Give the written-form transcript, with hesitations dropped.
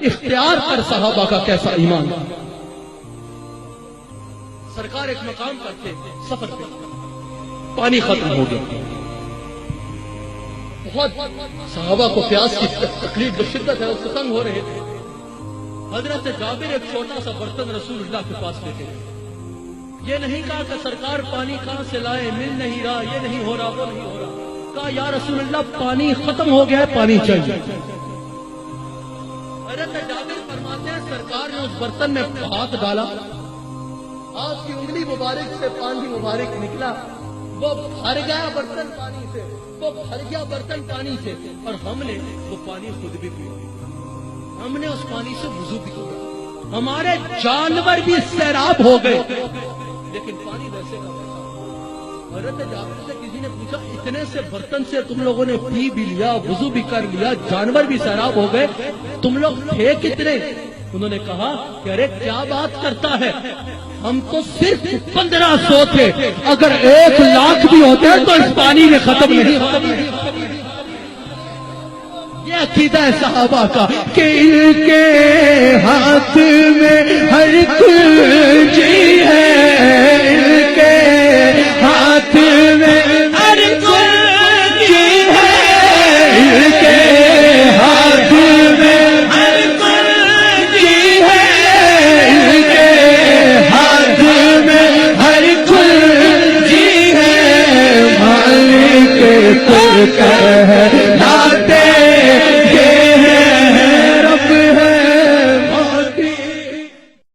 اختیار کر صحابہ کا کیسا ایمان. سرکار ایک مقام پر تھے سفر پہ، پانی ختم ہو گیا، بہت صحابہ کو پیاس کی تکلیف بشدت ہے، وہ تنگ ہو رہے تھے. حضرت جابر ایک چھوٹا سا برتن رسول اللہ کے پاس لے کے گئے. یہ نہیں کہا کہ سرکار پانی کہاں سے لائے، مل نہیں رہا، یہ نہیں ہو رہا، وہ نہیں ہو رہا. کہا یا رسول اللہ پانی ختم ہو گیا ہے، پانی چاہیے. حضرت جابر فرماتے ہیں سرکار نے اس برتن میں ہاتھ ڈالا، ہاتھ کی انگلی مبارک سے پانی مبارک نکلا، وہ بھر گیا برتن پانی سے، وہ بھر گیا برتن پانی سے. اور ہم نے وہ پانی خود بھی پیا، ہم نے اس پانی سے وضو بھی کیا، ہمارے جانور بھی سیراب ہو گئے، لیکن پانی ویسے کا ویسا. حضرت جابر سے کسی نے پوچھا اتنے سے برتن سے تم لوگوں نے پی بھی لیا، وضو بھی کر لیا، جانور بھی سیراب ہو گئے، تم لوگ تھے کتنے؟ انہوں نے کہا کہ ارے کیا بات کرتا ہے، ہم تو صرف 1500 تھے، اگر 1,00,000 بھی ہوتے تو اس پانی میں ختم نہیں ہوتا. یہ عقیدہ ہے صحابہ کا کہ ان کے ہاتھ میں ہر کچھ